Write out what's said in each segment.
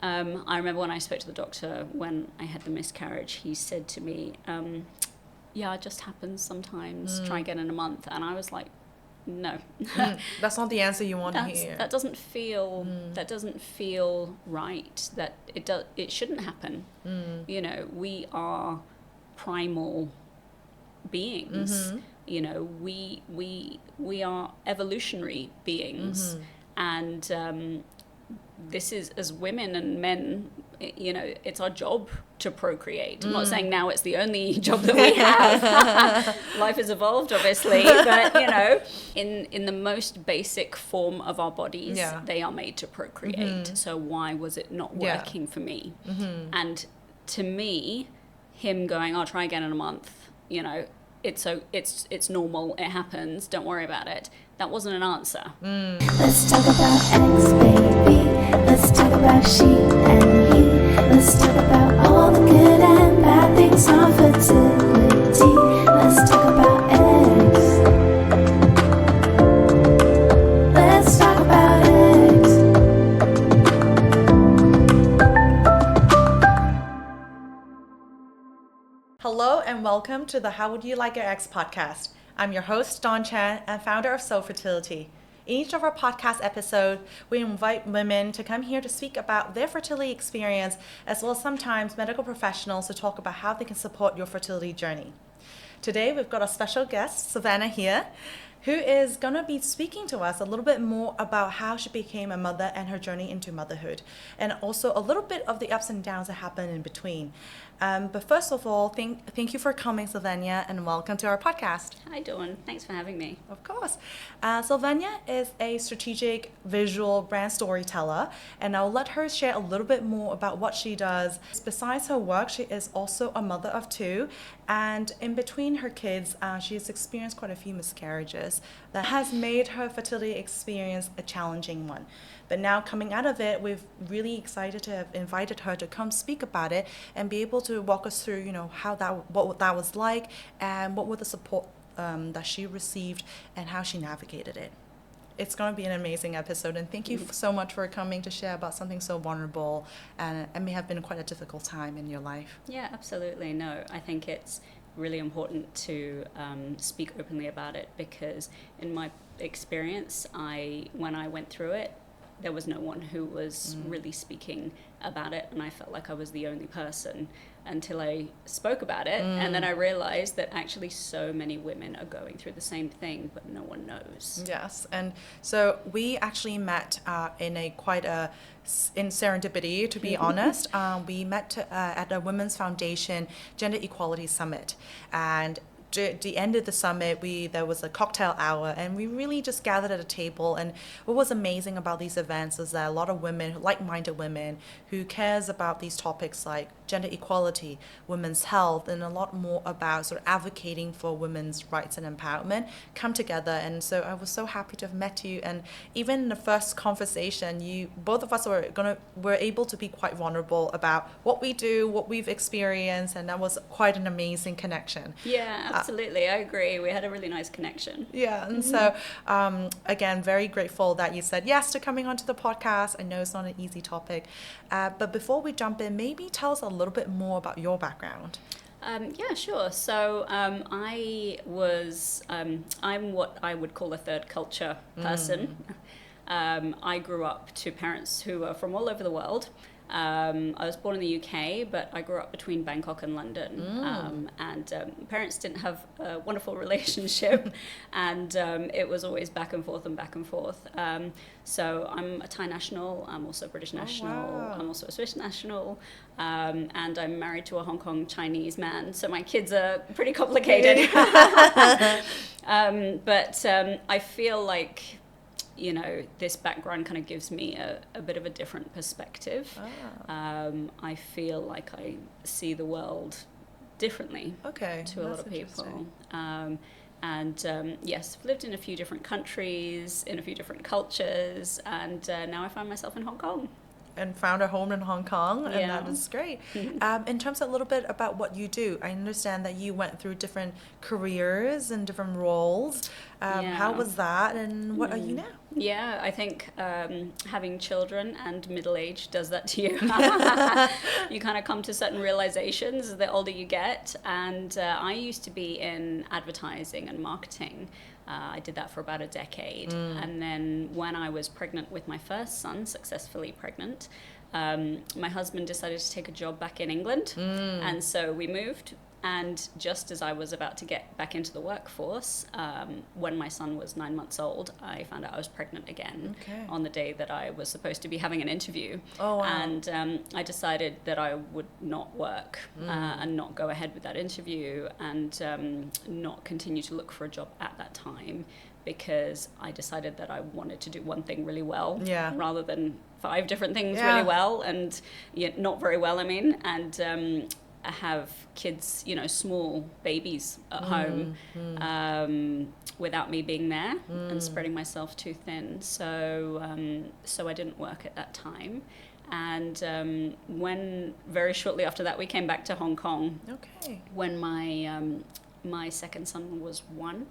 I remember when I spoke to the doctor when I had the miscarriage, he said to me, yeah, it just happens sometimes, try again in a month. And I was like, no. That's not the answer you want to hear. That doesn't feel right. That it shouldn't happen. You know, we are primal beings. You know, we are evolutionary beings, and this is, as women and men, you know, it's our job to procreate. I'm not saying now it's the only job that we have. Life has evolved, obviously, but you know, in the most basic form of our bodies, they are made to procreate. So why was it not working for me? And to me, him going, I'll try again in a month, you know, it's normal, it happens, don't worry about it. That wasn't an answer. Let's talk about X, baby. Let's talk about she and he. Let's talk about all the good and bad things on fertility. Let's talk about X. Let's talk about X. Hello and welcome to the How Would You Like Your Ex podcast. I'm your host, Dawn Chan, and founder of Fertility. In each of our podcast episodes, we invite women to come here to speak about their fertility experience, as well as sometimes medical professionals to talk about how they can support your fertility journey. Today, we've got a special guest, Sylvana, here, who is going to be speaking to us a little bit more about how she became a mother and her journey into motherhood, and also a little bit of the ups and downs that happen in between. But first of all, thank you for coming, Sylvana, and welcome to our podcast. Hi, Dawn. Thanks for having me. Of course. Sylvana is a strategic visual brand storyteller, and I'll let her share a little bit more about what she does. Besides her work, she is also a mother of two, and in between her kids, she has experienced quite a few miscarriages that has made her fertility experience a challenging one. But now coming out of it, we're really excited to have invited her to come speak about it and be able to walk us through, you know, what that was like and what were the support that she received and how she navigated it. It's going to be an amazing episode, and thank you so much for coming to share about something so vulnerable and may have been quite a difficult time in your life. Yeah, absolutely. No, I think it's really important to speak openly about it, because in my experience, when I went through it, there was no one who was really speaking about it, and I felt like I was the only person until I spoke about it. And then I realized that actually so many women are going through the same thing, but no one knows. Yes, and so we actually met in serendipity, to be honest. We met at a Women's Foundation Gender Equality Summit, and at the end of the summit, there was a cocktail hour, and we really just gathered at a table. And what was amazing about these events is that a lot of women, like-minded women, who cares about these topics like gender equality, women's health, and a lot more about sort of advocating for women's rights and empowerment, come together. And so I was so happy to have met you. And even in the first conversation, both of us were able to be quite vulnerable about what we do, what we've experienced, and that was quite an amazing connection. Yeah, absolutely. I agree. We had a really nice connection. Yeah, and so again, very grateful that you said yes to coming onto the podcast. I know it's not an easy topic, but before we jump in, maybe tell us a little bit more about your background. Yeah, sure. So I'm what I would call a third culture person. I grew up to parents who are from all over the world. I was born in the UK, but I grew up between Bangkok and London. And parents didn't have a wonderful relationship, and it was always back and forth and back and forth. So I'm a Thai national, I'm also a British national, wow. I'm also a Swiss national, and I'm married to a Hong Kong Chinese man, so my kids are pretty complicated. But I feel like, you know, this background kind of gives me a bit of a different perspective. I feel like I see the world differently to a lot of people. Yes, I've lived in a few different countries, in a few different cultures, and now I find myself in Hong Kong. And found a home in Hong Kong, and that is great. In terms of a little bit about what you do, I understand that you went through different careers and different roles. How was that, and what are you now? Yeah, I think having children and middle age does that to you. You kind of come to certain realizations the older you get. And I used to be in advertising and marketing. I did that for about a decade. And then when I was pregnant with my first son, successfully pregnant, my husband decided to take a job back in England. And so we moved. And just as I was about to get back into the workforce, when my son was 9 months old, I found out I was pregnant again on the day that I was supposed to be having an interview. Oh, wow. And I decided that I would not work and not go ahead with that interview and not continue to look for a job at that time, because I decided that I wanted to do one thing really well rather than 5 different things really well and not very well, I mean. And have kids, small babies at home without me being there and spreading myself too thin. So I didn't work at that time. And when very shortly after that, we came back to Hong Kong. When my second son was 1.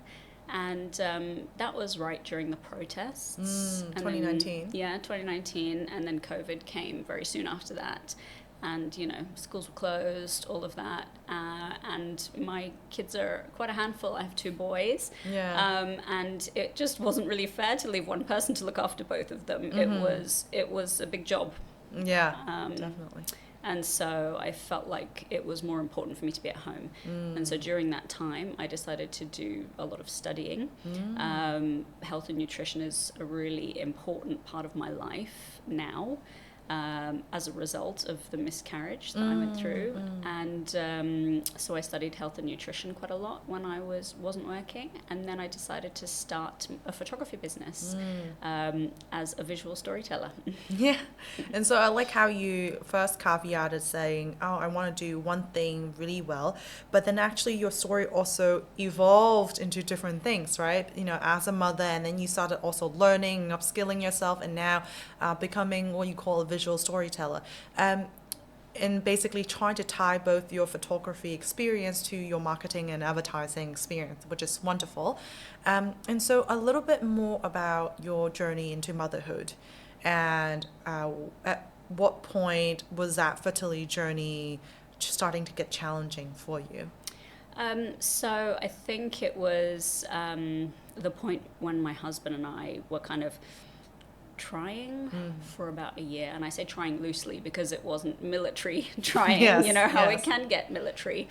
And that was right during the protests. 2019. 2019. And then COVID came very soon after that. And, schools were closed, all of that. And my kids are quite a handful. I have 2 boys. And it just wasn't really fair to leave one person to look after both of them. It was a big job. Definitely. And so I felt like it was more important for me to be at home. And so during that time, I decided to do a lot of studying. Health and nutrition is a really important part of my life now. As a result of the miscarriage that I went through. And so I studied health and nutrition quite a lot when I wasn't working. And then I decided to start a photography business as a visual storyteller. And so I like how you first caveated saying, I want to do one thing really well. But then actually your story also evolved into different things, right? As a mother, and then you started also learning, upskilling yourself, and now becoming what you call a visual storyteller, and basically trying to tie both your photography experience to your marketing and advertising experience, which is wonderful. And so a little bit more about your journey into motherhood, and at what point was that fertility journey starting to get challenging for you? So I think it was the point when my husband and I were kind of trying for about a year. And I say trying loosely because it wasn't military trying, it can get military.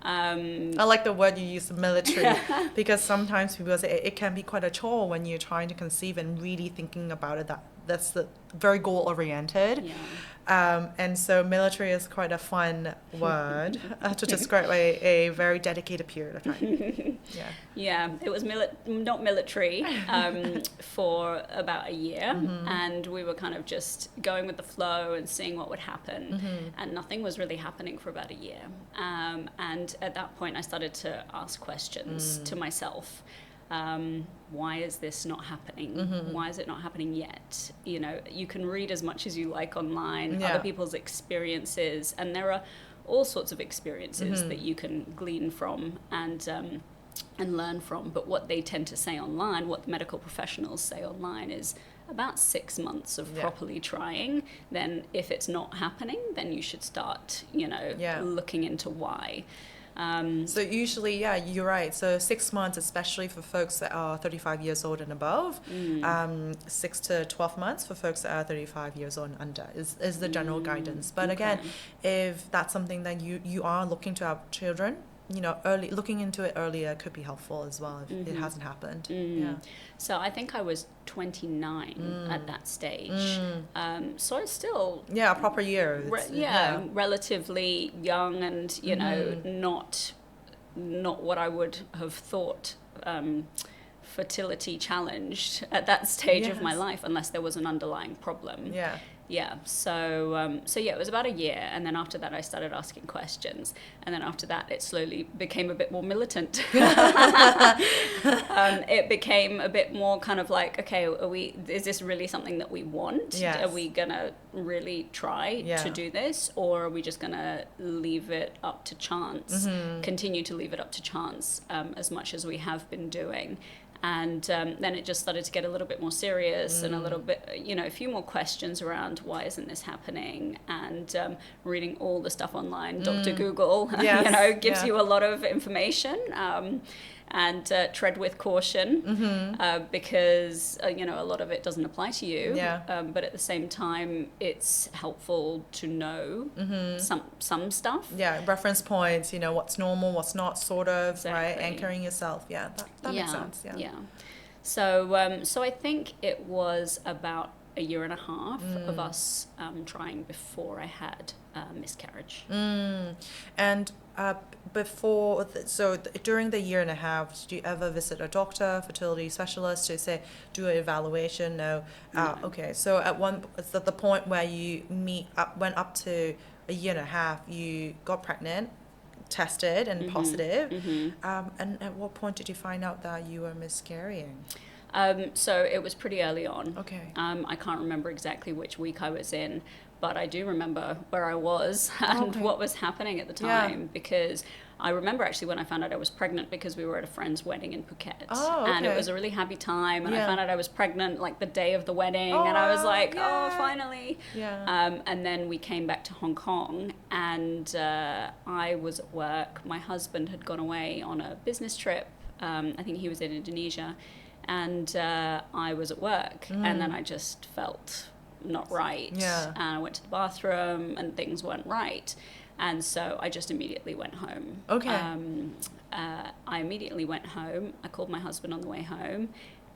I like the word you use, military, because sometimes people say it can be quite a chore when you're trying to conceive and really thinking about it. That's the very goal oriented. And so military is quite a fun word to describe a very dedicated period of time. It was not military for about a year, and we were kind of just going with the flow and seeing what would happen, and nothing was really happening for about a year. And at that point I started to ask questions to myself. Why is this not happening? Why is it not happening yet? You can read as much as you like online, other people's experiences, and there are all sorts of experiences that you can glean from and learn from. But what they tend to say online, what the medical professionals say online, is about 6 months of properly trying. Then if it's not happening, then you should start, looking into why. So usually, you're right. So 6 months, especially for folks that are 35 years old and above, 6 to 12 months for folks that are 35 years old and under is the general guidance. But again, if that's something that you are looking to have children, looking into it earlier could be helpful as well if it hasn't happened. So I think I was 29 at that stage. So I was still a proper year. Relatively young and not what I would have thought fertility challenged at that stage of my life, unless there was an underlying problem. So it was about a year, and then after that I started asking questions, and then after that it slowly became a bit more militant. It became a bit more kind of like, okay, is this really something that we want? Are we gonna really try to do this, or are we just gonna leave it up to chance, continue to leave it up to chance as much as we have been doing? And then it just started to get a little bit more serious and a little bit, a few more questions around why isn't this happening? And reading all the stuff online, Dr. Google, Yes. gives you a lot of information. And tread with caution because, a lot of it doesn't apply to you. Yeah. But at the same time, it's helpful to know some stuff. Yeah, reference points, what's normal, what's not, sort of, Exactly. right? Anchoring yourself. Yeah, that makes sense. Yeah. So I think it was about a year and a half of us trying before I had miscarriage. And during the year and a half, did you ever visit a doctor, fertility specialist to say, do an evaluation? No. Okay. So at the point where you went up to a year and a half, you got pregnant, tested and positive. And at what point did you find out that you were miscarrying? So it was pretty early on. Okay. I can't remember exactly which week I was in, but I do remember where I was and what was happening at the time, because I remember actually when I found out I was pregnant because we were at a friend's wedding in Phuket. And it was a really happy time, and I found out I was pregnant like the day of the wedding, and I was like, finally. And then we came back to Hong Kong, and I was at work. My husband had gone away on a business trip. I think he was in Indonesia, and I was at work, and then I just felt not right. And I went to the bathroom and things weren't right. And so I just immediately went home. I immediately went home. I called my husband on the way home,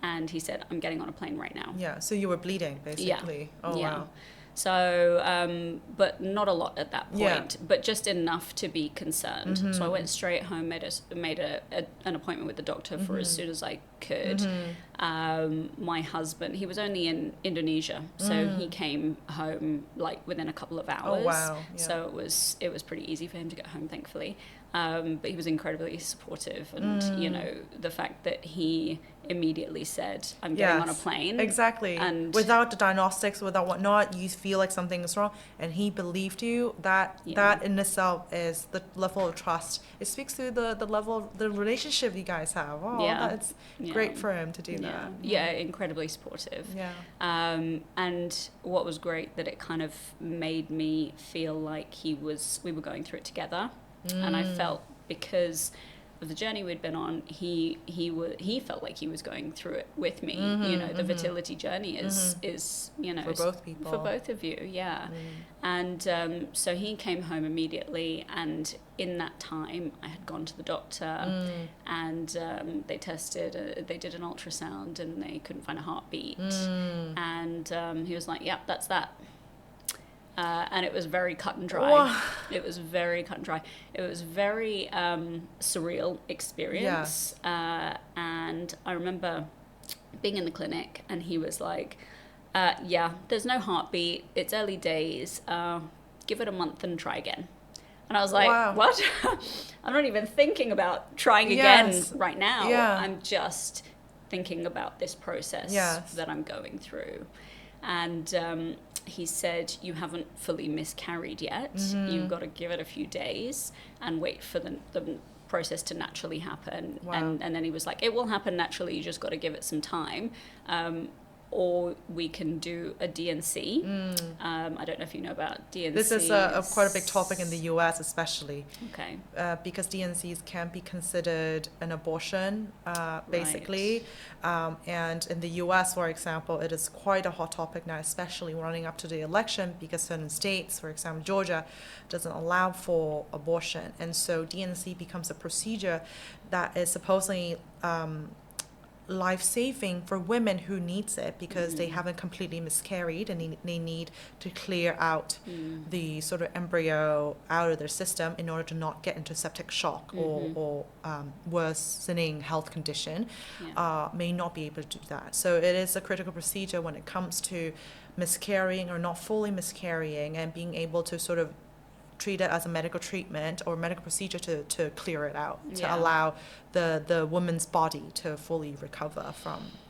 and he said, I'm getting on a plane right now. Yeah, so you were bleeding, basically. Wow. So, but not a lot at that point, but just enough to be concerned. So I went straight home, made an appointment with the doctor for as soon as I could. My husband, he was only in Indonesia, so he came home like within a couple of hours. So it was pretty easy for him to get home, thankfully. But he was incredibly supportive, and the fact that he immediititly said, I'm getting on a plane. Exactly. And without the diagnostics, without whatnot, you feel like something is wrong, and he believed you. That in itself is the level of trust. It speaks to the level of the relationship you guys have. That's great for him to do that. Yeah, incredibly supportive. And what was great, that it kind of made me feel like we were going through it together. And I felt, because of the journey we'd been on, he felt like he was going through it with me. The fertility journey is for both people, for both of you. And so he came home immediately, and in that time I had gone to the doctor, and they did an ultrasound, and they couldn't find a heartbeat, and he was like, yep, that's that. And it was very cut and dry. Wow. It was very cut and dry. It was very surreal experience. And I remember being in the clinic, and he was like, there's no heartbeat. It's early days. Give it a month and try again. And I was like, what? I'm not even thinking about trying again right now. I'm just thinking about this process that I'm going through. And he said, you haven't fully miscarried yet. You've got to give it a few days and wait for the process to naturally happen. And then he was like, it will happen naturally. You just got to give it some time. Or we can do a D&C. I don't know if you know about D&C. This is quite a big topic in the US, especially. Okay. Because D&Cs can be considered an abortion, basically. And in the US, for example, it is quite a hot topic now, especially running up to the election, because certain states, for example, Georgia, doesn't allow for abortion. And so D&C becomes a procedure that is supposedly life-saving for women who needs it, because they haven't completely miscarried, and they need to clear out the sort of embryo out of their system in order to not get into septic shock or worsening health condition. May not be able to do that. So it is a critical procedure when it comes to miscarrying or not fully miscarrying, and being able to sort of treat it as a medical treatment or medical procedure to clear it out, to allow the woman's body to fully recover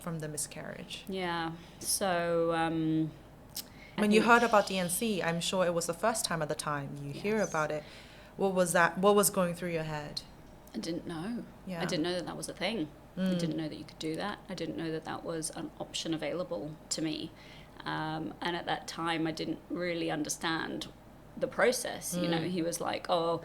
from the miscarriage. So when you heard about D&C, I'm sure it was the first time at the time you hear about it. What was going through your head? I didn't know. I didn't know that was a thing. I didn't know that you could do that. I didn't know that that was an option available to me. And at that time, I didn't really understand the process. You know, he was like, oh,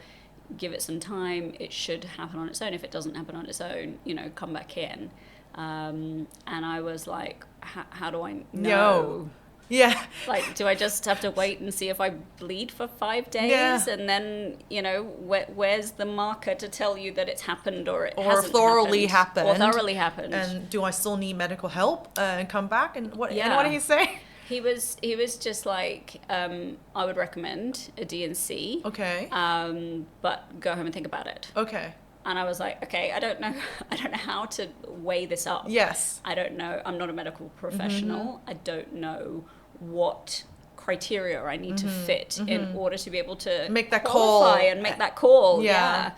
give it some time. It should happen on its own. If it doesn't happen on its own, you know, come back in. And I was like, how do I know? No. Yeah. Like, do I just have to wait and see if I bleed for 5 days? Yeah. And then, you know, where's the marker to tell you that it's happened or it Or hasn't thoroughly happened? happened. Or thoroughly happened. And do I still need medical help and come back? And what Yeah. and what did he say? He was just like, I would recommend a D&C. Okay. But go home and think about it. Okay. And I was like, okay, I don't know how to weigh this up. Yes. I don't know. I'm not a medical professional. I don't know what criteria I need to fit in order to be able to Make that qualify call. and make that call. Yeah.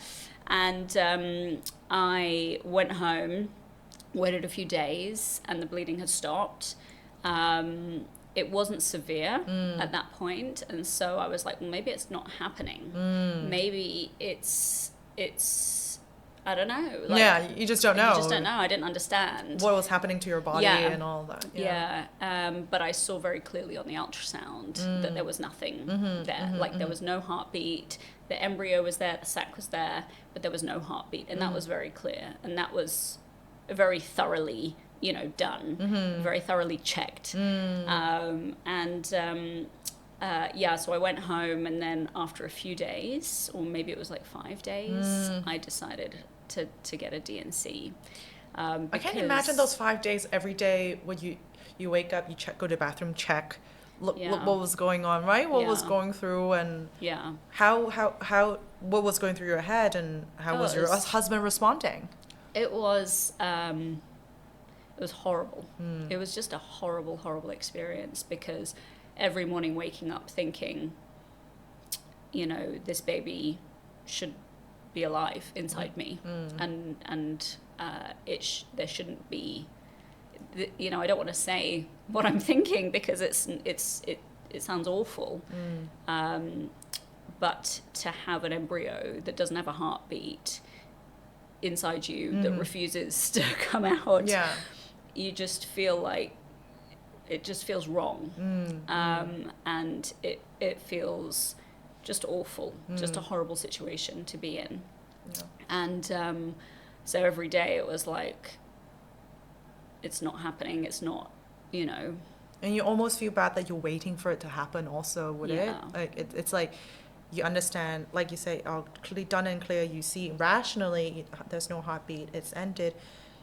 And I went home, waited a few days, and the bleeding had stopped. It wasn't severe at that point, and so I was like, well, maybe it's not happening. Maybe it's I don't know. Like, yeah, you just don't know. You just don't know. I didn't understand what was happening to your body Yeah. and all that. Yeah. But I saw very clearly on the ultrasound that there was nothing there. Like there was no heartbeat. The embryo was there, the sac was there, but there was no heartbeat, and that was very clear. And that was very thoroughly, you know, done, very thoroughly checked. So I went home, and then after a few days, or maybe it was like 5 days, I decided to get a D&C. I can't imagine those 5 days every day when you wake up, you check, go to the bathroom, check, look what was going on, right? What was going through, and how what was going through your head, and how was your husband responding? It was horrible. It was just a horrible, horrible experience, because every morning waking up thinking, you know, this baby should be alive inside me, and there shouldn't be, you know, I don't want to say what I'm thinking because it sounds awful, but to have an embryo that doesn't have a heartbeat inside you that refuses to come out, you just feel like it just feels wrong, and it feels just awful, just a horrible situation to be in. And so every day it was like, it's not happening, it's not, you know. And you almost feel bad that you're waiting for it to happen also, would it? Like it's like, you understand, like you say, clearly done and clear, you see rationally there's no heartbeat, it's ended,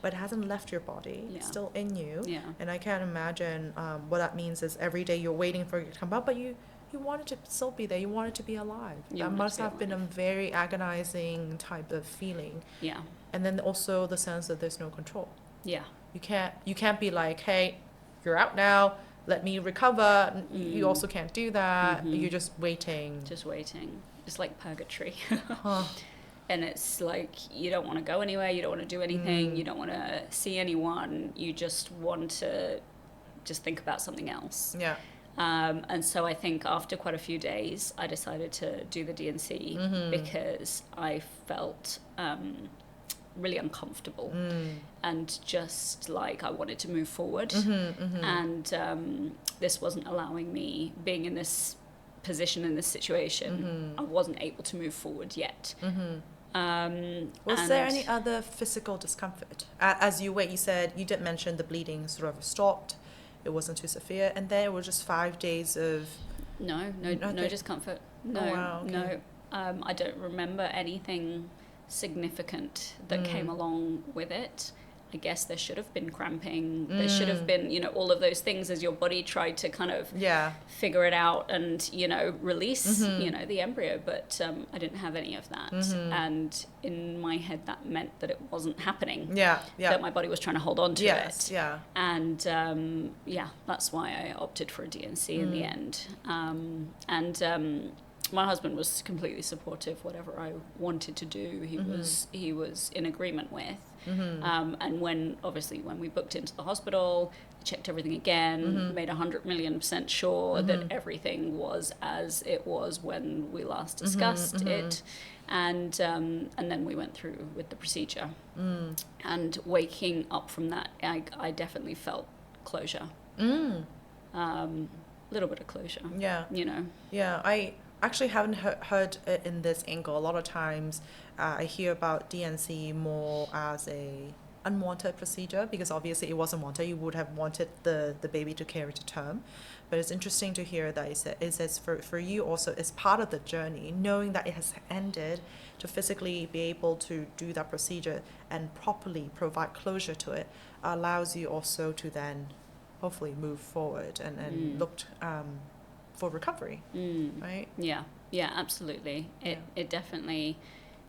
but it hasn't left your body. It's still in you. And I can't imagine what that means is every day you're waiting for it to come out, but you wanted to still be there, you wanted to be alive. That must have been a very agonizing type of feeling. And then also the sense that there's no control. You can't be like, hey, you're out now, let me recover. You also can't do that. You're just waiting. It's like purgatory. And it's like, you don't want to go anywhere, you don't want to do anything, you don't want to see anyone, you just want to just think about something else. And so I think after quite a few days, I decided to do the D&C because I felt really uncomfortable and just like I wanted to move forward. And this wasn't allowing me, being in this position, in this situation, I wasn't able to move forward yet. Was there any other physical discomfort? As you wait, you said, you did mention the bleeding sort of stopped, it wasn't too severe, and then it was just 5 days of... No discomfort. No. I don't remember anything significant that came along with it. I guess there should have been cramping. There should have been, you know, all of those things as your body tried to kind of figure it out and, you know, release, you know, the embryo. But I didn't have any of that. And in my head, that meant that it wasn't happening. That my body was trying to hold on to it. And that's why I opted for a D&C in the end. my husband was completely supportive. Whatever I wanted to do, he was in agreement with. And when we booked into the hospital, checked everything again, made 100 million% sure that everything was as it was when we last discussed it. And then we went through with the procedure. And waking up from that, I definitely felt closure. Little bit of closure. Yeah. You know. Yeah, I actually haven't heard it in this angle. A lot of times I hear about DNC more as a unwanted procedure, because obviously it wasn't wanted. You would have wanted the baby to carry to term. But it's interesting to hear that it says for you also, it's part of the journey, knowing that it has ended, to physically be able to do that procedure and properly provide closure to it allows you also to then hopefully move forward and look for recovery, right? Yeah, absolutely. It definitely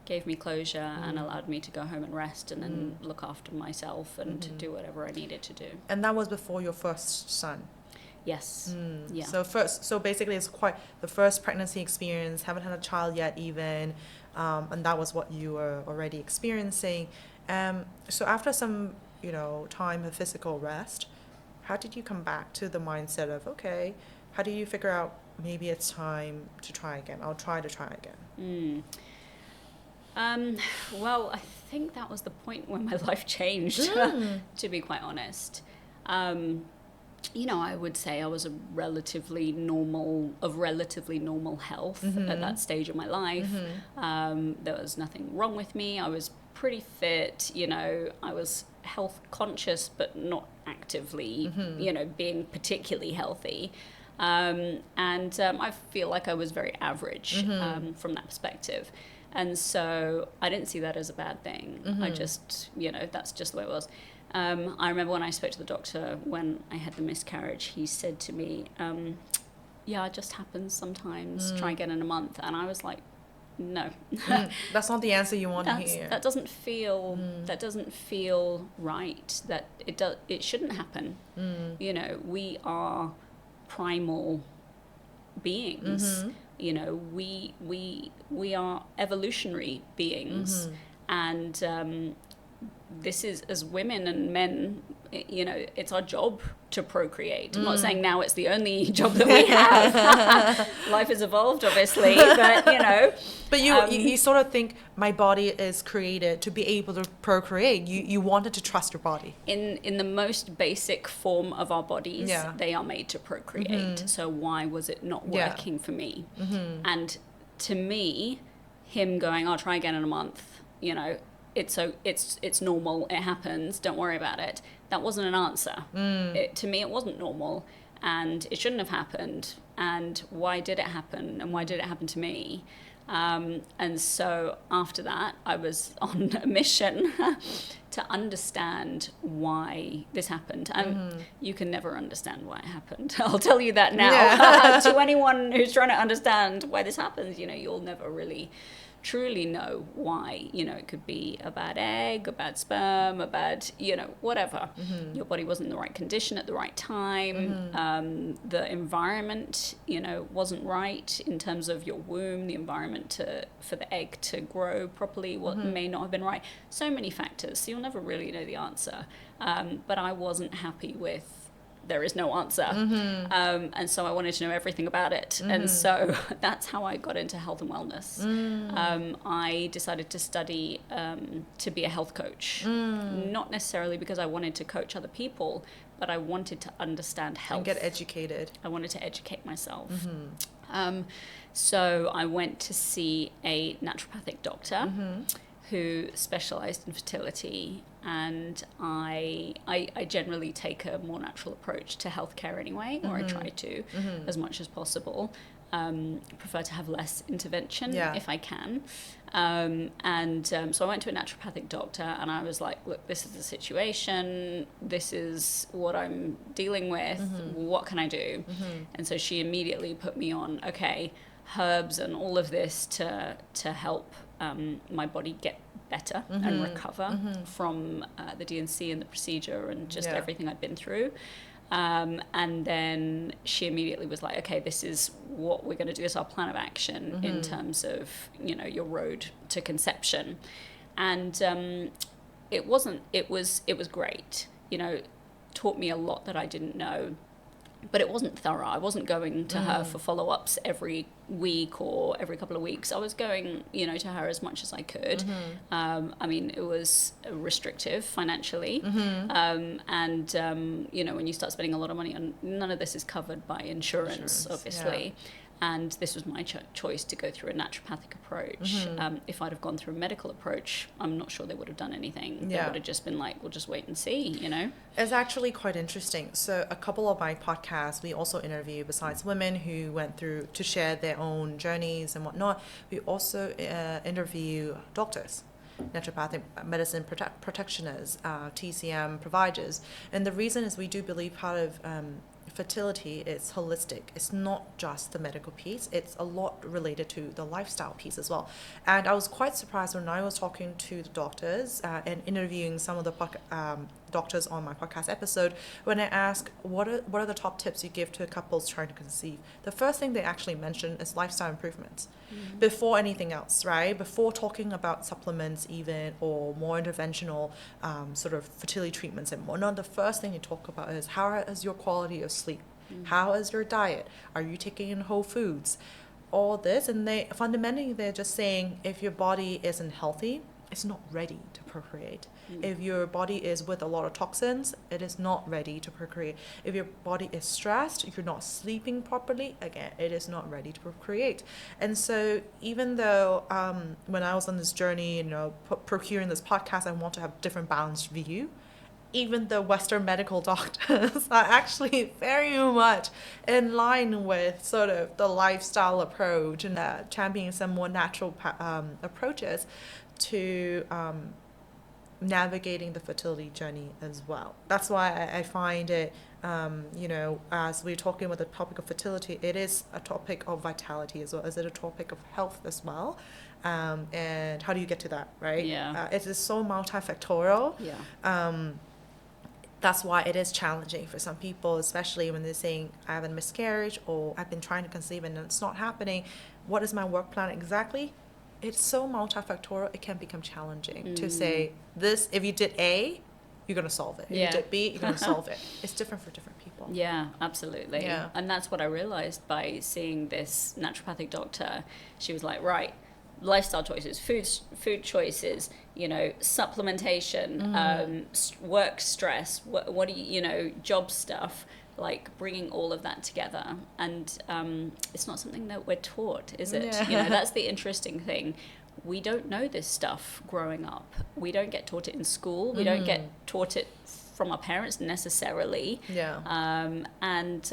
gave me closure and allowed me to go home and rest and then look after myself and to do whatever I needed to do. And that was before your first son? Yes. Yeah. So basically it's quite the first pregnancy experience, haven't had a child yet even, and that was what you were already experiencing. So after some, time of physical rest, how did you come back to the mindset of, okay, how do you figure out maybe it's time to try again? I'll try again. Well, I think that was the point when my life changed, to be quite honest. I would say I was of relatively normal health at that stage of my life. There was nothing wrong with me. I was pretty fit, I was health conscious, but not actively, being particularly healthy. And I feel like I was very average from that perspective. And so I didn't see that as a bad thing. I just, that's just the way it was. I remember when I spoke to the doctor when I had the miscarriage, he said to me, it just happens sometimes, try again in a month. And I was like, no. That's not the answer you want to hear. That doesn't feel right. That it shouldn't happen. We are primal beings. We are evolutionary beings, and this is, as women and men, it's our job to procreate. I'm not saying now it's the only job that we have. Life has evolved, obviously, but But you sort of think my body is created to be able to procreate. You wanted to trust your body. In the most basic form of our bodies, they are made to procreate. So why was it not working for me? And to me, him going, I'll try again in a month, it's normal, it happens, don't worry about it. That wasn't an answer. To me, it wasn't normal, and it shouldn't have happened. And why did it happen? And why did it happen to me? And so after that, I was on a mission to understand why this happened. And you can never understand why it happened. I'll tell you that now. To anyone who's trying to understand why this happens, you'll never really truly know why. It could be a bad egg, a bad sperm, a bad, whatever. Your body wasn't in the right condition at the right time. The environment, wasn't right in terms of your womb. The environment for the egg to grow properly may not have been right. So many factors. So you'll never really know the answer. But I wasn't happy with there is no answer. And so I wanted to know everything about it. And so that's how I got into health and wellness. I decided to study to be a health coach, not necessarily because I wanted to coach other people, but I wanted to understand health. And get educated. I wanted to educate myself. So I went to see a naturopathic doctor who specialized in fertility, and I generally take a more natural approach to healthcare anyway, or I try to as much as possible. Prefer to have less intervention if I can. So I went to a naturopathic doctor, and I was like, look, this is the situation, this is what I'm dealing with, what can I do? And so she immediately put me on, herbs and all of this to help my body get better and recover from the DNC and the procedure and just everything I'd been through. And then she immediately was like, okay, this is what we're going to do. This is our plan of action in terms of, you know, your road to conception. And it was great, you know, taught me a lot that I didn't know. But it wasn't thorough. I wasn't going to her for follow-ups every week or every couple of weeks. I was going, you know, to her as much as I could. I mean, it was restrictive financially. And, you know, when you start spending a lot of money on, none of this is covered by insurance obviously. Yeah. And this was my choice to go through a naturopathic approach. If I'd have gone through a medical approach, I'm not sure they would have done anything. They would have just been like, we'll just wait and see, you know? It's actually quite interesting. So a couple of my podcasts, we also interview, besides women who went through to share their own journeys and whatnot, we also interview doctors, naturopathic medicine practitioners, TCM providers. And the reason is we do believe part of fertility is holistic. It's not just the medical piece. It's a lot related to the lifestyle piece as well. And I was quite surprised when I was talking to the doctors and interviewing some of the doctors on my podcast episode, when I asked what are the top tips you give to couples trying to conceive. The first thing they actually mentioned is lifestyle improvements before anything else, right? Before talking about supplements even or more interventional sort of fertility treatments and whatnot, the first thing you talk about is how is your quality of sleep? How is your diet? Are you taking in whole foods? All this, and they're just saying if your body isn't healthy, it's not ready to procreate. If your body is with a lot of toxins, it is not ready to procreate. If your body is stressed, if you're not sleeping properly, again, it is not ready to procreate. And so even though when I was on this journey, you know, procuring this podcast, I want to have different balanced view, even the Western medical doctors are actually very much in line with sort of the lifestyle approach and championing some more natural approaches to navigating the fertility journey as well. That's why I find it, you know, as we're talking about the topic of fertility, it is a topic of vitality as well. Is it a topic of health as well? And how do you get to that, right? Yeah. It is so multifactorial. Yeah. That's why it is challenging for some people, especially when they're saying, I have a miscarriage or I've been trying to conceive and it's not happening. What is my work plan exactly? It's so multifactorial, it can become challenging to say this, if you did A, you're going to solve it. If you did B, you're going to solve it. It's different for different people. Yeah, absolutely. Yeah. And that's what I realized by seeing this naturopathic doctor. She was like, right, lifestyle choices, food choices, you know, supplementation, work stress, what do you know, job stuff, like bringing all of that together. And it's not something that we're taught, is it? Yeah. You know, that's the interesting thing. We don't know this stuff growing up. We don't get taught it in school. We don't get taught it from our parents necessarily. Yeah. And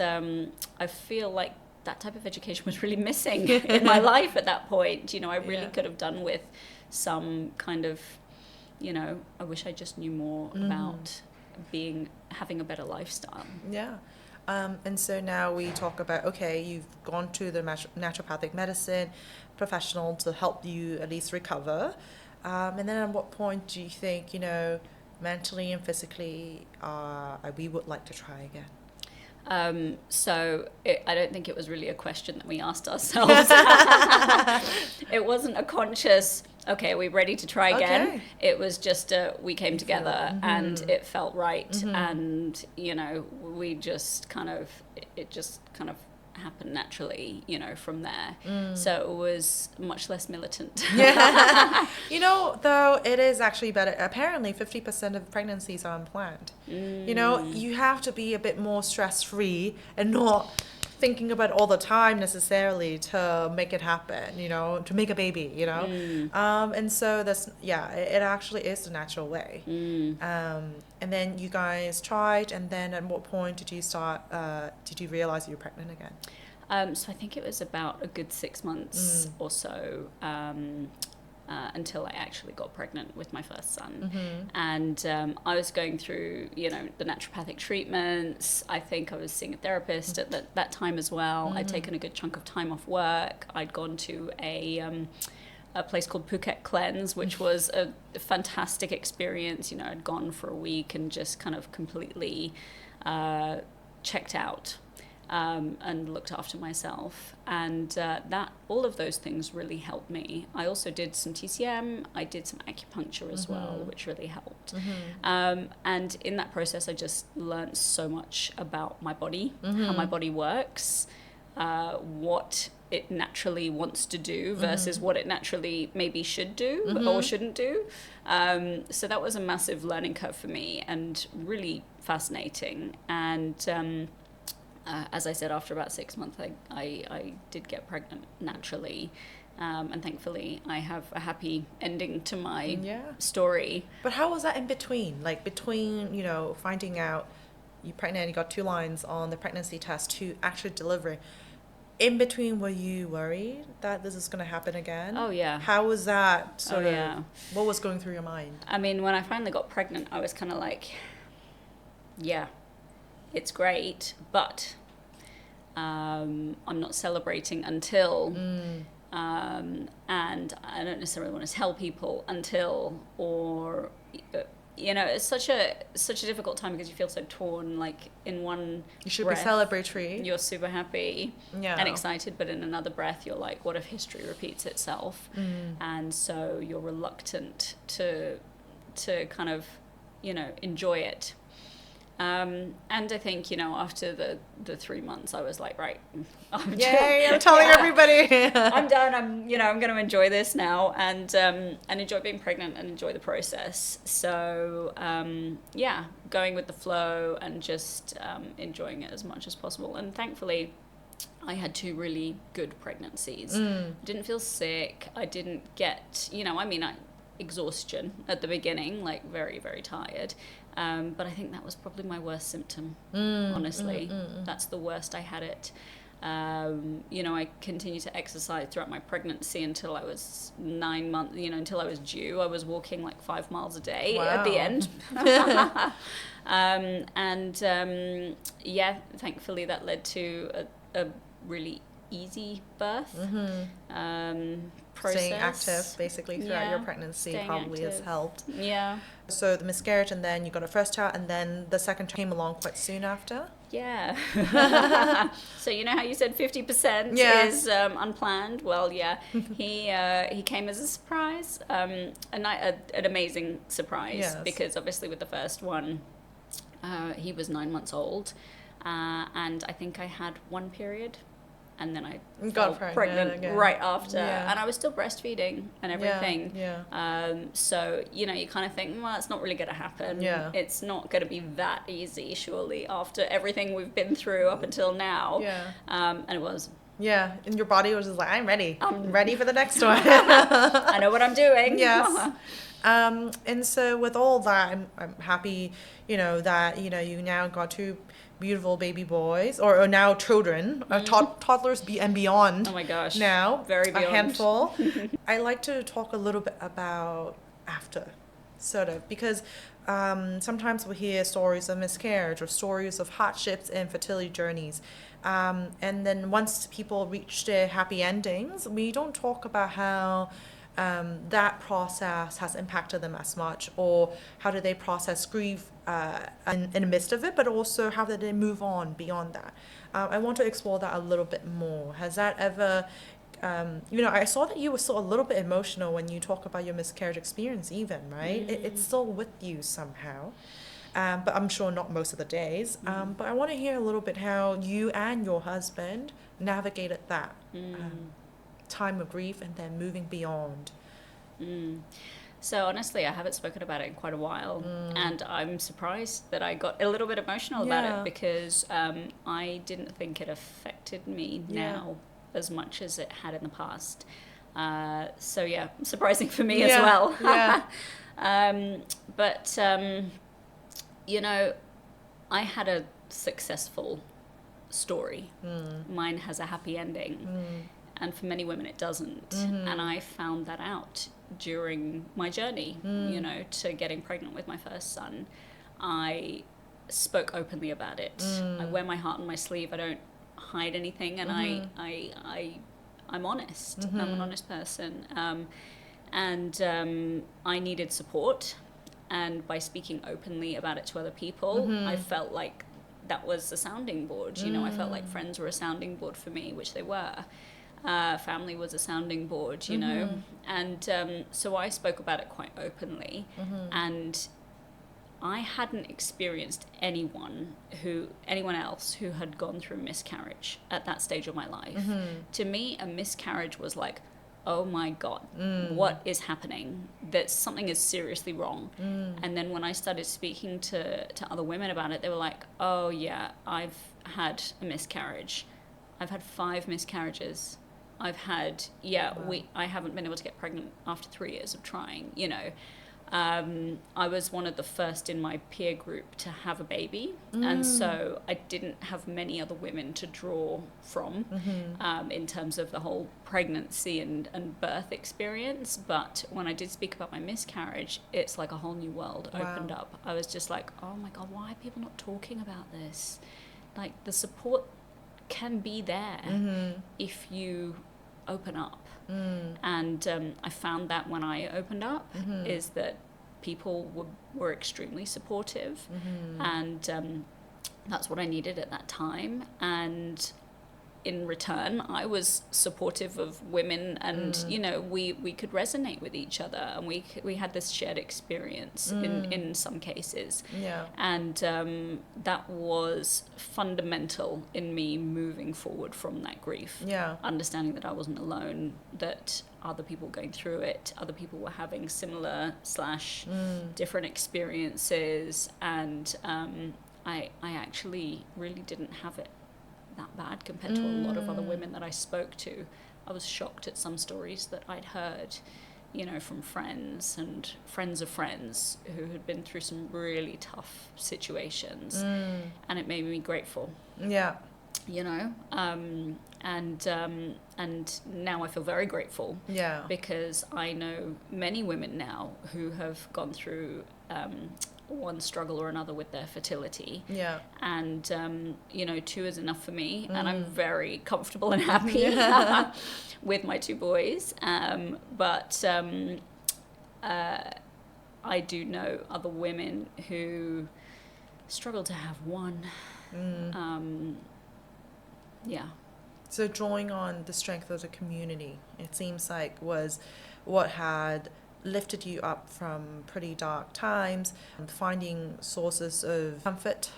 I feel like that type of education was really missing in my life at that point. You know, I really could have done with some kind of, you know, I wish I just knew more about having a better lifestyle. Yeah. And so now we talk about, okay, you've gone to the naturopathic medicine professional to help you at least recover. And then at what point do you think, you know, mentally and physically, we would like to try again? So I don't think it was really a question that we asked ourselves. It wasn't a conscious, okay, are we ready to try again? Okay. It was just we came together and it felt right. And, you know, we just kind of, it just kind of happened naturally, you know, from there. So it was much less militant. Yeah. You know, though, it is actually better. Apparently 50% of pregnancies are unplanned. You know, you have to be a bit more stress-free and not thinking about it all the time necessarily to make it happen, you know, to make a baby, you know. And so that's, yeah, it actually is the natural way. And then you guys tried, and then at what point did you realize you were pregnant again? So I think it was about a good 6 months or so until I actually got pregnant with my first son. And I was going through, you know, the naturopathic treatments. I think I was seeing a therapist at that time as well. I'd taken a good chunk of time off work. I'd gone to a place called Phuket Cleanse, which was a fantastic experience. You know, I'd gone for a week and just kind of completely checked out and looked after myself. And that all of those things really helped me. I also did some TCM. I did some acupuncture as well, which really helped. And in that process, I just learned so much about my body, how my body works, what it naturally wants to do versus what it naturally maybe should do or shouldn't do. So that was a massive learning curve for me and really fascinating. And as I said, after about 6 months, I did get pregnant naturally. And thankfully, I have a happy ending to my story. But how was that in between? Like between, you know, finding out you're pregnant and you got 2 lines on the pregnancy test to actually delivering. In between, were you worried that this is going to happen again? Oh, yeah. How was that what was going through your mind? I mean, when I finally got pregnant, I was kind of like, yeah, it's great, but I'm not celebrating until, and I don't necessarily want to tell people until, or, you know, it's such a difficult time because you feel so torn. Like in one You should breath, be celebratory. you're super happy and excited, but in another breath, you're like, what if history repeats itself? And so you're reluctant to kind of, you know, enjoy it. And I think, you know, after the 3 months, I was like, right, I'm telling everybody. I'm done. I'm going to enjoy this now and enjoy being pregnant and enjoy the process. So, going with the flow and just enjoying it as much as possible. And thankfully, I had 2 really good pregnancies. Didn't feel sick. I didn't get, exhaustion at the beginning, like very, very tired. But I think that was probably my worst symptom, honestly. That's the worst I had it. I continued to exercise throughout my pregnancy until I was 9 months, until I was due. I was walking like 5 miles a day at the end. Thankfully that led to a really easy birth. Process. Staying active basically throughout your pregnancy probably has helped. Yeah. So the miscarriage, and then you got a first child, and then the second child came along quite soon after. Yeah. So you know how you said 50% is unplanned? Well, yeah, he came as a surprise, an amazing surprise, because obviously with the first one, he was 9 months old, and I think I had 1 period. And then I got pregnant right after. And I was still breastfeeding and everything. So, you kind of think, well, it's not really going to happen. It's not going to be that easy, surely, after everything we've been through up until now. And it was. Yeah, and your body was just like, I'm ready. I'm ready for the next one. I know what I'm doing. Yes. And so with all that, I'm happy, that, you now got 2 beautiful baby boys, or now children, toddlers and beyond. Oh my gosh. Now, very beyond. A handful. I like to talk a little bit about after, sort of, because sometimes we hear stories of miscarriage or stories of hardships and fertility journeys. And then once people reach their happy endings, we don't talk about how that process has impacted them as much, or how do they process grief in the midst of it, but also how did they move on beyond that. I want to explore that a little bit more. Has that ever, I saw that you were still a little bit emotional when you talk about your miscarriage experience even, right? It's still with you somehow. But I'm sure not most of the days. But I want to hear a little bit how you and your husband navigated that time of grief and then moving beyond. So honestly, I haven't spoken about it in quite a while, and I'm surprised that I got a little bit emotional about it, because I didn't think it affected me now as much as it had in the past. Surprising for me as well. But I had a successful story. Mine has a happy ending. And for many women it doesn't. And I found that out during my journey, to getting pregnant with my first son. I spoke openly about it. I wear my heart on my sleeve. I don't hide anything, and I'm honest. I'm an honest person. I needed support, and by speaking openly about it to other people, I felt like that was a sounding board. You know, I felt like friends were a sounding board for me, which they were. Family was a sounding board, you know. And so I spoke about it quite openly. And I hadn't experienced anyone else who had gone through miscarriage at that stage of my life. To me, a miscarriage was like, oh my God, what is happening? That something is seriously wrong. And then when I started speaking to other women about it, they were like, oh yeah, I've had a miscarriage. I've had 5 miscarriages. I've had, I haven't been able to get pregnant after 3 years of trying, you know. I was one of the first in my peer group to have a baby, and so I didn't have many other women to draw from in terms of the whole pregnancy and birth experience. But when I did speak about my miscarriage, it's like a whole new world opened up. I was just like, oh my God, why are people not talking about this? Like, the support can be there if you open up. And I found that when I opened up is that people were extremely supportive, and that's what I needed at that time. And in return, I was supportive of women, and you know, we could resonate with each other, and we had this shared experience in some cases. And that was fundamental in me moving forward from that grief. Understanding that I wasn't alone, that other people going through it, other people were having similar / different experiences, and I actually really didn't have it that bad compared to a lot of other women that I spoke to. I was shocked at some stories that I'd heard, you know, from friends and friends of friends who had been through some really tough situations, and it made me grateful. You know, and now I feel very grateful. Because I know many women now who have gone through one struggle or another with their fertility. And you know, 2 is enough for me, and I'm very comfortable and happy with my 2 boys. But I do know other women who struggle to have one. So drawing on the strength of the community, it seems like, was what had lifted you up from pretty dark times, finding sources of comfort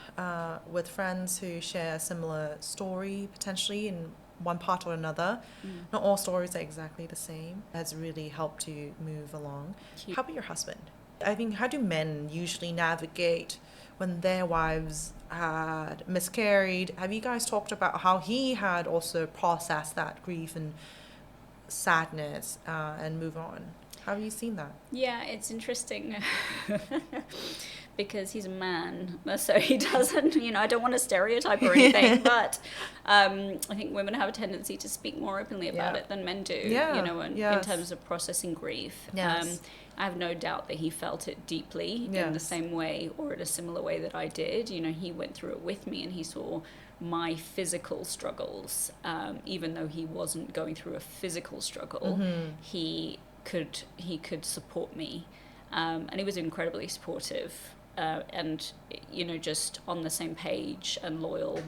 with friends who share a similar story, potentially in one part or another. Not all stories are exactly the same. Has really helped you move along. How about your husband? I think, how do men usually navigate when their wives had miscarried? Have you guys talked about how he had also processed that grief and sadness and move on? How have you seen that? Yeah, it's interesting because he's a man, so he doesn't, you know, I don't want to stereotype or anything, but I think women have a tendency to speak more openly about it than men do, you know, in terms of processing grief. I have no doubt that he felt it deeply in the same way or in a similar way that I did. You know, he went through it with me, and he saw my physical struggles, even though he wasn't going through a physical struggle. He could support me, and he was incredibly supportive, and you know, just on the same page and loyal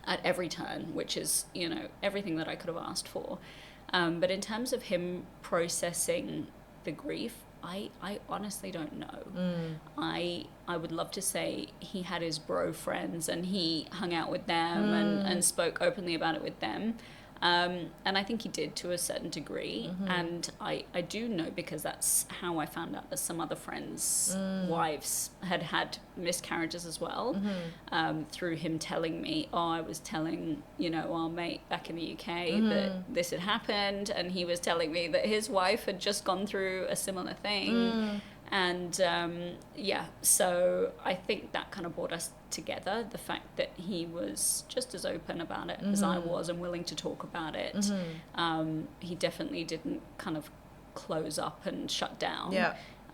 at every turn, which is, you know, everything that I could have asked for. But in terms of him processing the grief, I honestly don't know. I would love to say he had his bro friends and he hung out with them and spoke openly about it with them. And I think he did to a certain degree. And I do know, because that's how I found out that some other friends' wives had miscarriages as well, through him telling me, I was telling, you know, our mate back in the UK that this had happened, and he was telling me that his wife had just gone through a similar thing. And so I think that kind of brought us together, the fact that he was just as open about it as I was and willing to talk about it. He definitely didn't kind of close up and shut down.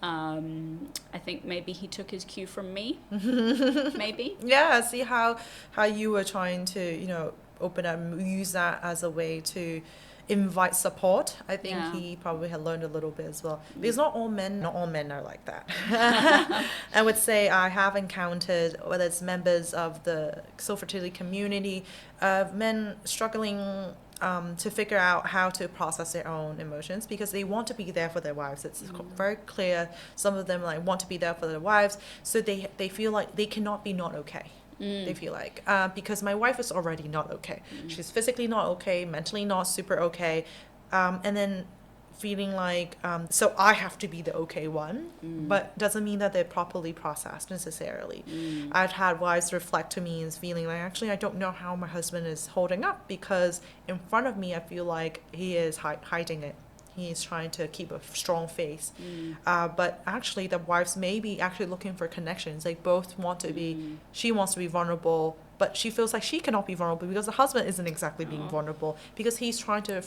I think maybe he took his cue from me. Maybe. See how you were trying to, you know, open up and use that as a way to invite support. I think Yeah. he probably had learned a little bit as well. Because not all men are like that. I would say I have encountered, whether it's members of the fertility community, of men struggling to figure out how to process their own emotions because they want to be there for their wives. It's very clear. Some of them like want to be there for their wives, so they feel like they cannot be not okay. They feel like because my wife is already not okay. She's physically not okay, mentally not super okay, and then feeling like so I have to be the okay one, but doesn't mean that they're properly processed necessarily. I've had wives reflect to me and feeling like actually I don't know how my husband is holding up because in front of me I feel like he is hiding it. He's trying to keep a strong face. But actually the wives may be actually looking for connections. They both want to be, she wants to be vulnerable, but she feels like she cannot be vulnerable because the husband isn't exactly being vulnerable because he's trying to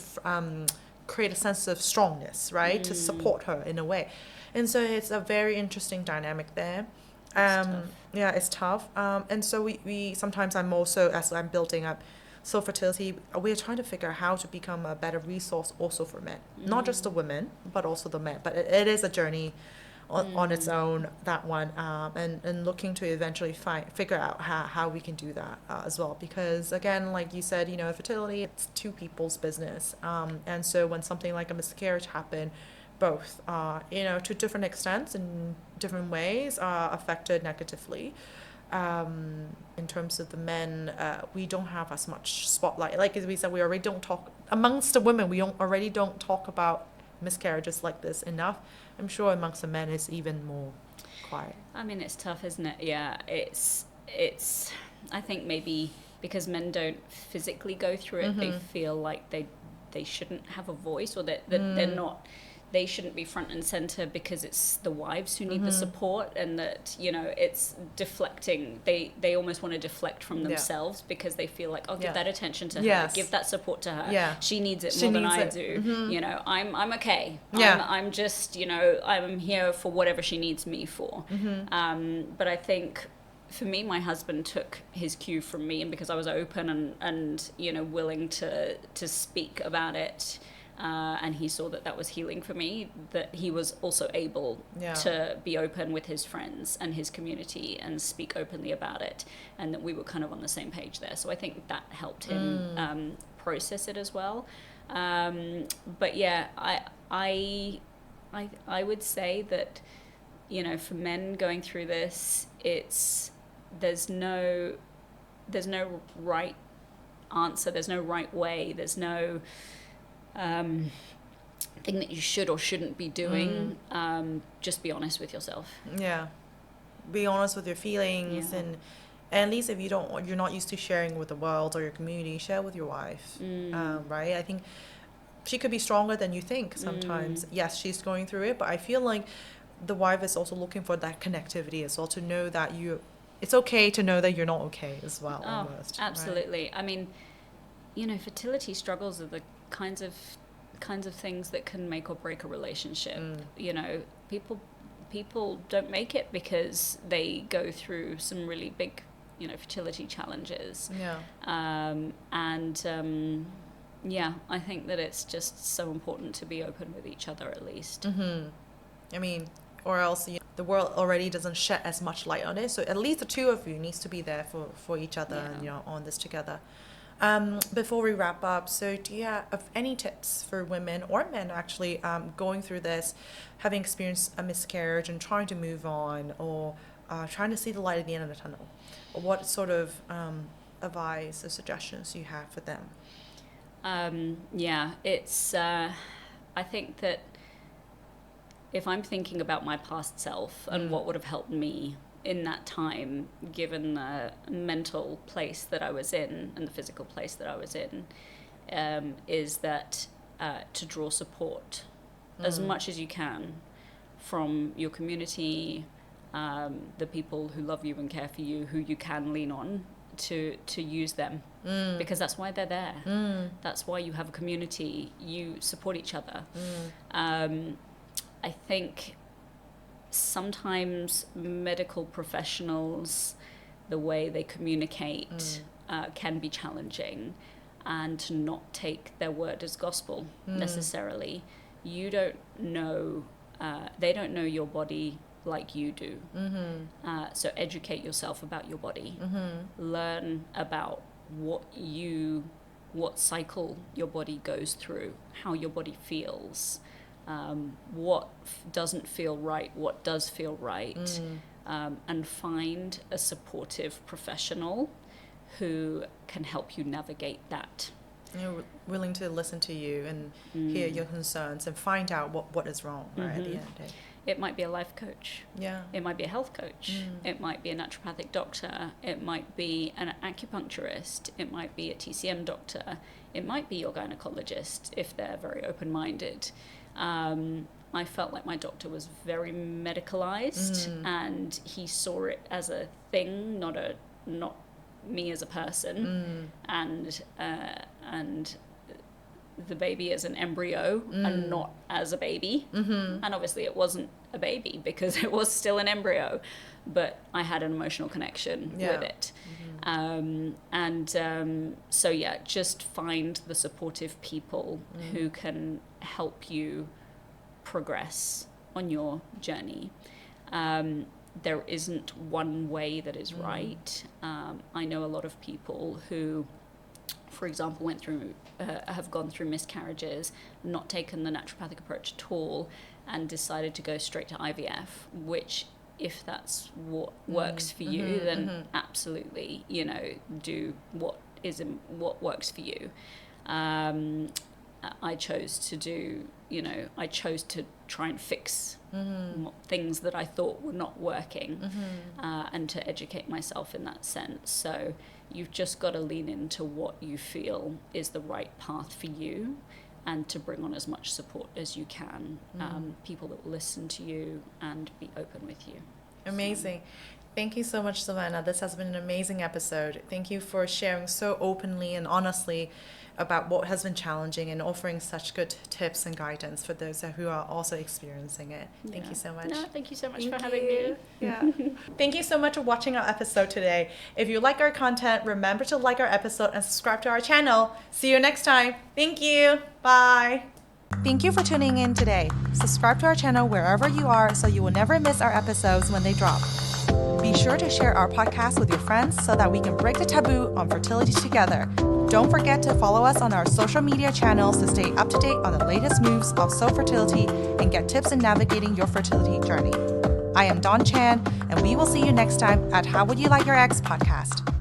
create a sense of strongness, right? To support her in a way. And so it's a very interesting dynamic there. Yeah, it's tough. And so we sometimes I'm also, as I'm building up fertility, we're trying to figure out how to become a better resource also for men, not just the women, but also the men. But it is a journey on its own, that one, and looking to eventually figure out how we can do that as well. Because again, like you said, fertility, it's two people's business. And so when something like a miscarriage happened, both, to different extents in different ways are affected negatively. In terms of the men, we don't have as much spotlight. Like as we said, we already don't talk amongst the women. We already don't talk about miscarriages like this enough. I'm sure amongst the men it's even more quiet. I mean, it's tough, isn't it? Yeah, it's. I think maybe because men don't physically go through it, they feel like they shouldn't have a voice, or that they're not. They shouldn't be front and center because it's the wives who need the support, and that it's deflecting. They almost want to deflect from themselves because they feel like, give that attention to her, give that support to her. Yeah. She needs it more than I do. I'm okay. Yeah. I'm just I'm here for whatever she needs me for. But I think for me, my husband took his cue from me, and because I was open and willing to speak about it. And he saw that was healing for me, that he was also able to be open with his friends and his community and speak openly about it, and that we were kind of on the same page there. So I think that helped him process it as well. But yeah, I would say that for men going through this, there's no right answer, there's no right way, there's no thing that you should or shouldn't be doing. Just be honest with yourself. Yeah, be honest with your feelings, and at least if you're not used to sharing with the world or your community, share with your wife. Right? I think she could be stronger than you think sometimes. Yes, she's going through it, but I feel like the wife is also looking for that connectivity as well, to know that it's okay to know that you're not okay as well. Almost. Absolutely. Right? I mean, fertility struggles are the kinds of things that can make or break a relationship. People don't make it because they go through some really big fertility challenges. I think that it's just so important to be open with each other, at least. I mean, or else the world already doesn't shed as much light on it, so at least the two of you needs to be there for each other and on this together. Before we wrap up, so do you have any tips for women or men actually going through this, having experienced a miscarriage and trying to move on, or trying to see the light at the end of the tunnel? What sort of advice or suggestions do you have for them? It's I think that if I'm thinking about my past self and what would have helped me in that time, given the mental place that I was in and the physical place that I was in, is that to draw support as much as you can from your community, the people who love you and care for you, who you can lean on, to use them, because that's why they're there. That's why you have a community. You support each other. I think sometimes medical professionals, the way they communicate can be challenging. and to not take their word as gospel necessarily. You don't know, they don't know your body like you do. So educate yourself about your body. Learn about what cycle your body goes through, how your body feels, what doesn't feel right, what does feel right, and find a supportive professional who can help you navigate that. Willing to listen to you and hear your concerns and find out what is wrong, right, at the end of the day. It might be a life coach. Yeah. It might be a health coach. It might be a naturopathic doctor. It might be an acupuncturist. It might be a TCM doctor. It might be your gynecologist if they're very open-minded. I felt like my doctor was very medicalized, and he saw it as a thing, not me as a person, and the baby as an embryo and not as a baby. And obviously it wasn't a baby because it was still an embryo, but I had an emotional connection with it. So yeah, just find the supportive people who can help you progress on your journey. There isn't one way that is right. I know a lot of people who, for example, have gone through miscarriages, not taken the naturopathic approach at all, and decided to go straight to IVF, which, if that's what works for you, then absolutely, do what works for you. I chose to try and fix things that I thought were not working, and to educate myself in that sense. So you've just got to lean into what you feel is the right path for you, and to bring on as much support as you can, people that will listen to you and be open with you. Amazing. Thank you so much, Sylvana. This has been an amazing episode. Thank you for sharing so openly and honestly about what has been challenging and offering such good tips and guidance for those who are also experiencing it. Thank you so much. No, thank you so much for having me. Yeah. Thank you so much for watching our episode today. If you like our content, remember to like our episode and subscribe to our channel. See you next time. Thank you. Bye. Thank you for tuning in today. Subscribe to our channel wherever you are so you will never miss our episodes when they drop. Be sure to share our podcast with your friends so that we can break the taboo on fertility together. Don't forget to follow us on our social media channels to stay up to date on the latest moves of fertility and get tips in navigating your fertility journey. I am Dawn Chan, and we will see you next time at How Would You Like Your Ex podcast.